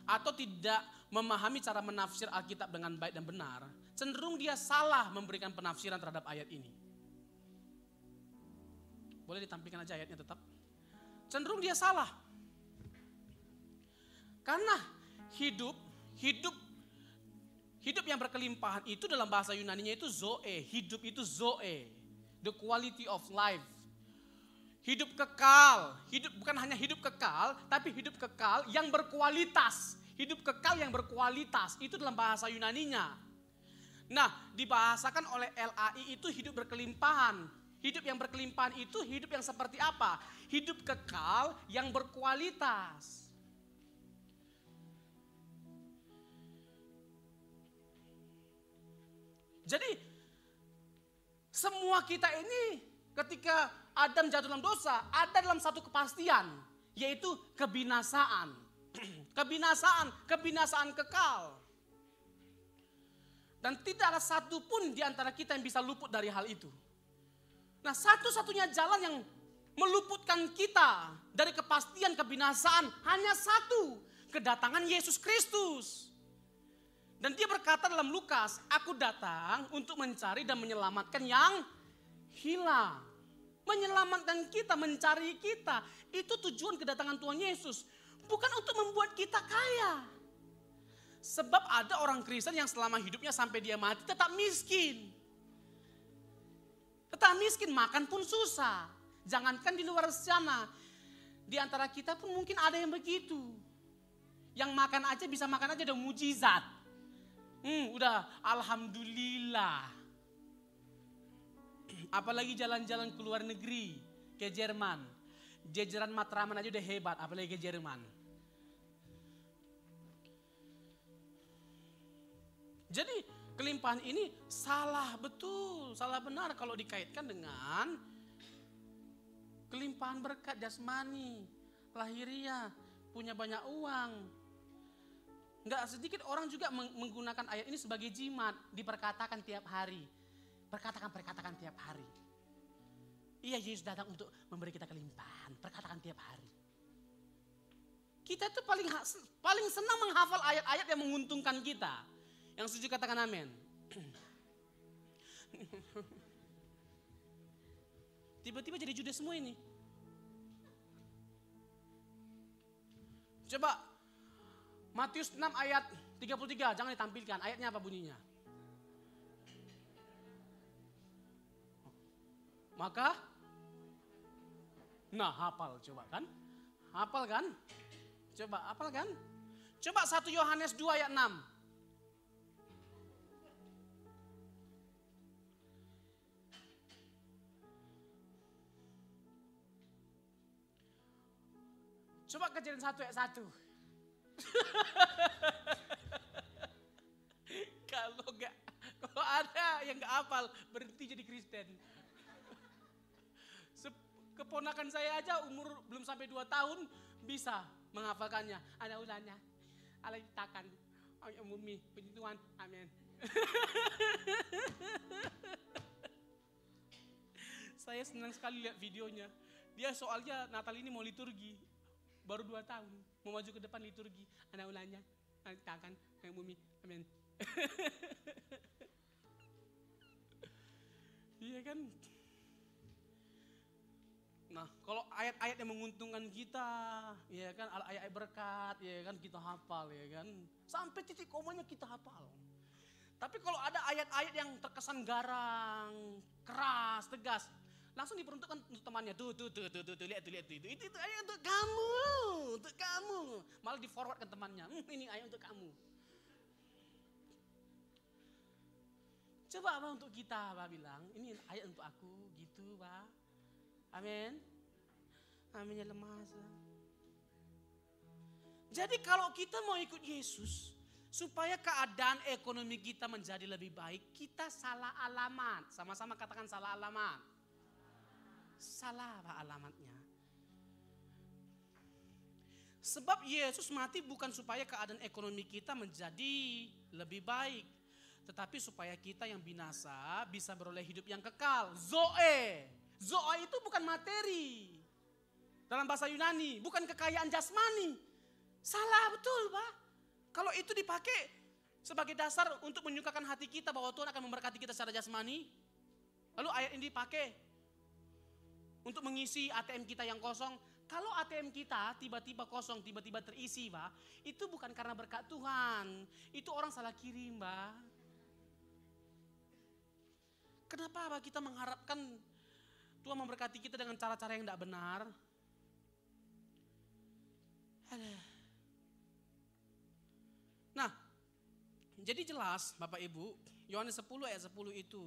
atau tidak memahami cara menafsir Alkitab dengan baik dan benar, cenderung dia salah memberikan penafsiran terhadap ayat ini. Boleh ditampilkan aja ayatnya tetap. Cenderung dia salah. Karena hidup yang berkelimpahan itu dalam bahasa Yunaninya itu zoe. Hidup itu zoe. The quality of life. Hidup kekal. Hidup bukan hanya hidup kekal, tapi hidup kekal yang berkualitas. Hidup kekal yang berkualitas. Itu dalam bahasa Yunaninya. Nah, dibahasakan oleh LAI itu hidup berkelimpahan. Hidup yang berkelimpahan itu hidup yang seperti apa? Hidup kekal yang berkualitas. Jadi semua kita ini ketika Adam jatuh dalam dosa, ada dalam satu kepastian, yaitu kebinasaan. Kebinasaan kekal. Dan tidak ada satu pun di antara kita yang bisa luput dari hal itu. Nah, satu-satunya jalan yang meluputkan kita dari kepastian kebinasaan hanya satu, kedatangan Yesus Kristus. Dan dia berkata dalam Lukas, aku datang untuk mencari dan menyelamatkan yang hilang. Menyelamatkan kita, mencari kita. Itu tujuan kedatangan Tuhan Yesus. Bukan untuk membuat kita kaya. Sebab ada orang Kristen yang selama hidupnya sampai dia mati tetap miskin. Tetap miskin, makan pun susah. Jangankan di luar sana. Di antara kita pun mungkin ada yang begitu. Yang makan aja bisa makan aja udah mujizat. Udah alhamdulillah. Apalagi jalan-jalan ke luar negeri, ke Jerman. Jajaran Matraman aja udah hebat, apalagi ke Jerman. Jadi kelimpahan ini salah betul, salah benar kalau dikaitkan dengan kelimpahan berkat jasmani, lahiriah, punya banyak uang. Enggak sedikit orang juga menggunakan ayat ini sebagai jimat, diperkatakan tiap hari. Perkatakan tiap hari. Iya, Yesus datang untuk memberi kita kelimpahan, perkatakan tiap hari. Kita tuh paling senang menghafal ayat-ayat yang menguntungkan kita. Yang setuju katakan amin. Tiba-tiba jadi Judas semua ini. Coba Matius 6 ayat 33, jangan ditampilkan. Ayatnya apa bunyinya? Maka, nah hafal coba kan? Hafal kan? Coba hafal kan? Coba 1 Yohanes 2 ayat 6. Coba Kejadian 1 ayat 1. Kalau ada yang gak hafal, berhenti jadi Kristen. Keponakan saya aja umur belum sampai 2 tahun bisa menghafalkannya. Ada ulangnya, Allah ciptakan, Allah umumi, puji Tuhan, amin. Saya senang sekali lihat videonya. Dia soalnya Natal ini mau liturgi, baru 2 tahun, mau maju ke depan liturgi. Ada ulangnya, Allah ciptakan, Allah umumi, amin. Iya kan? Nah, kalau ayat-ayat yang menguntungkan kita, ya kan, ayat-ayat berkat, ya kan, kita hafal, ya kan, sampai titik komanya kita hafal. Tapi kalau ada ayat-ayat yang terkesan garang, keras, tegas, langsung diperuntukkan untuk temannya. Tuh, lihat itu. Itu ayat untuk kamu. Malah di-forward ke temannya, ini ayat untuk kamu. Coba Pak untuk kita, Pak bilang, ini ayat untuk aku, gitu Pak. Amin. Aminnya lemah. Jadi kalau kita mau ikut Yesus, supaya keadaan ekonomi kita menjadi lebih baik, kita salah alamat. Sama-sama katakan salah alamat. Salah Pak alamatnya. Sebab Yesus mati bukan supaya keadaan ekonomi kita menjadi lebih baik, tetapi supaya kita yang binasa bisa beroleh hidup yang kekal. Zoe itu bukan materi. Dalam bahasa Yunani, bukan kekayaan jasmani. Salah betul Pak. Kalau itu dipakai sebagai dasar untuk menyukakan hati kita bahwa Tuhan akan memberkati kita secara jasmani. Lalu ayat ini dipakai untuk mengisi ATM kita yang kosong. Kalau ATM kita tiba-tiba kosong, tiba-tiba terisi Pak, itu bukan karena berkat Tuhan. Itu orang salah kirim Pak. Kenapa Pak kita mengharapkan Tuhan memberkati kita dengan cara-cara yang tidak benar? Nah, jadi jelas Bapak Ibu, Yohanes 10 ayat 10 itu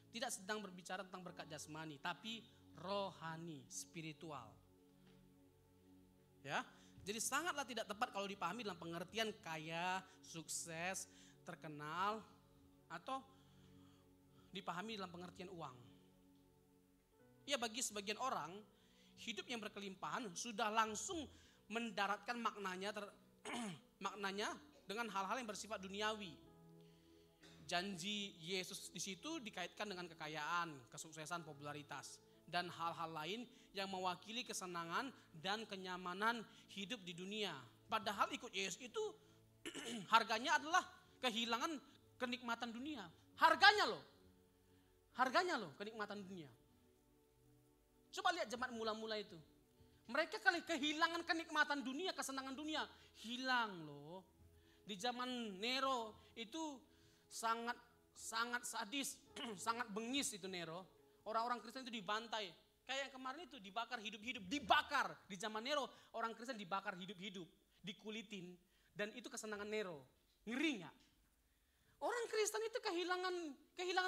tidak sedang berbicara tentang berkat jasmani, tapi rohani, spiritual. Ya, jadi sangatlah tidak tepat kalau dipahami dalam pengertian kaya, sukses, terkenal, atau dipahami dalam pengertian uang. Ya, bagi sebagian orang, hidup yang berkelimpahan sudah langsung mendaratkan maknanya maknanya dengan hal-hal yang bersifat duniawi. Janji Yesus di situ dikaitkan dengan kekayaan, kesuksesan, popularitas. dan hal-hal lain yang mewakili kesenangan dan kenyamanan hidup di dunia. Padahal ikut Yesus itu harganya adalah kehilangan kenikmatan dunia. Harganya loh kenikmatan dunia. Coba lihat jemaat mula-mula itu. Mereka kali kehilangan kenikmatan dunia, kesenangan dunia. Hilang loh. Di zaman Nero itu sangat sadis, sangat bengis itu Nero. Orang-orang Kristen itu dibantai. Kayak yang kemarin itu dibakar hidup-hidup. Dibakar. Di zaman Nero orang Kristen dibakar hidup-hidup. Dikulitin. Dan itu kesenangan Nero. Ngeri gak? Orang Kristen itu kehilangan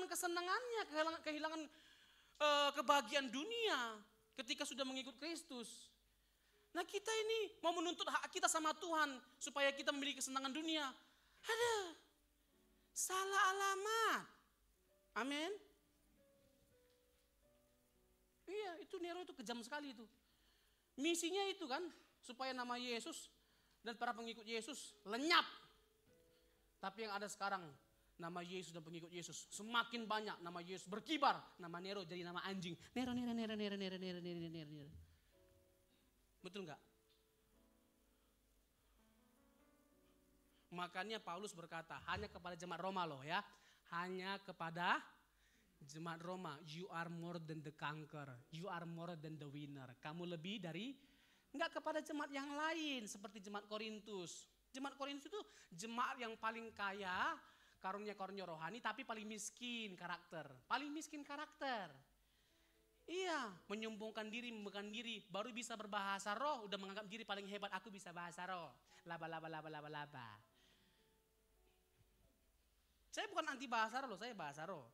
kesenangannya. Kehilangan kebahagiaan dunia. Ketika sudah mengikut Kristus. Nah kita ini mau menuntut hak kita sama Tuhan. Supaya kita memiliki kesenangan dunia. Ada. Salah alamat. Amin. Iya, itu Nero itu kejam sekali itu. Misinya itu kan, supaya nama Yesus dan para pengikut Yesus lenyap. Tapi yang ada sekarang, nama Yesus dan pengikut Yesus semakin banyak, nama Yesus berkibar, nama Nero jadi nama anjing. Nero. Betul enggak? Makanya Paulus berkata, hanya kepada jemaat Roma loh ya. Hanya kepada jemaat Roma, you are more than the conqueror, you are more than the winner. Kamu lebih dari, enggak kepada jemaat yang lain seperti jemaat Korintus. Jemaat Korintus itu jemaat yang paling kaya, karunia-karunia rohani tapi paling miskin karakter. Paling miskin karakter. Iya, menyombongkan diri, membanggakan diri, baru bisa berbahasa roh, udah menganggap diri paling hebat, aku bisa bahasa roh. Laba. Saya bukan anti bahasa roh, saya bahasa roh.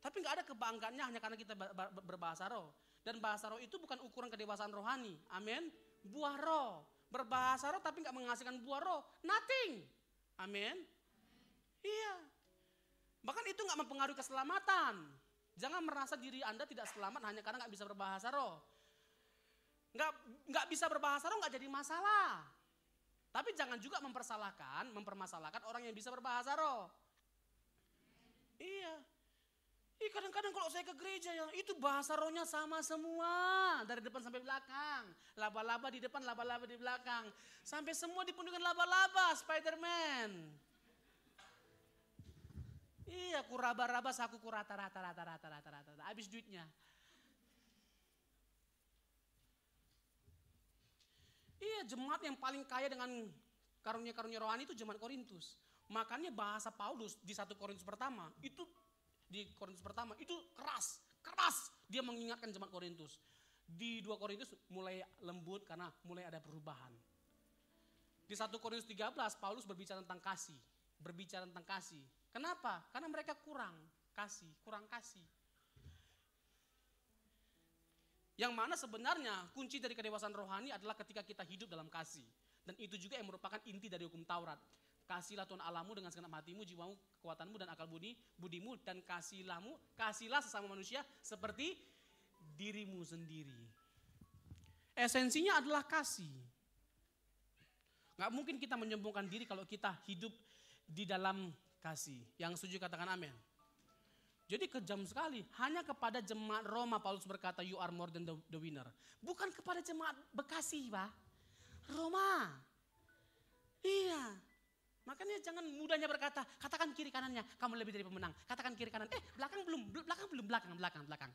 Tapi nggak ada kebanggaannya hanya karena kita berbahasa roh. Dan bahasa roh itu bukan ukuran kedewasaan rohani. Amin. Buah roh. Berbahasa roh tapi nggak menghasilkan buah roh. Nothing. Amin. Iya. Bahkan itu nggak mempengaruhi keselamatan. Jangan merasa diri Anda tidak selamat hanya karena nggak bisa berbahasa roh. Nggak bisa berbahasa roh nggak jadi masalah. Tapi jangan juga mempermasalahkan orang yang bisa berbahasa roh. Iya. Kadang-kadang kalau saya ke gereja ya itu bahasa rohnya sama semua. Dari depan sampai belakang. Laba-laba di depan, laba-laba di belakang. Sampai semua dipenuhi dengan laba-laba, Spider-Man. Iya, ku raba-raba saku ku rata-rata. Habis duitnya. Iya, jemaat yang paling kaya dengan karunia-karunia rohani itu jemaat Korintus. Makanya bahasa Paulus di 1 Korintus pertama itu keras. Dia mengingatkan jemaat Korintus. Di 2 Korintus mulai lembut karena mulai ada perubahan. Di 1 Korintus 13 Paulus berbicara tentang kasih. Kenapa? Karena mereka kurang kasih. Yang mana sebenarnya kunci dari kedewasaan rohani adalah ketika kita hidup dalam kasih. Dan itu juga yang merupakan inti dari hukum Taurat. Kasihlah Tuhan Allahmu dengan segenap hatimu, jiwamu, kekuatanmu dan akal budimu. Dan kasihlah sesama manusia seperti dirimu sendiri. Esensinya adalah kasih. Gak mungkin kita menyombongkan diri kalau kita hidup di dalam kasih. Yang setuju katakan amin. Jadi kejam sekali. Hanya kepada jemaat Roma Paulus berkata you are more than the winner. Bukan kepada jemaat Bekasi, Pak. Roma. Iya. Makanya jangan mudahnya berkata, katakan kiri kanannya, kamu lebih dari pemenang. Katakan kiri kanan, belakang belum, belakang.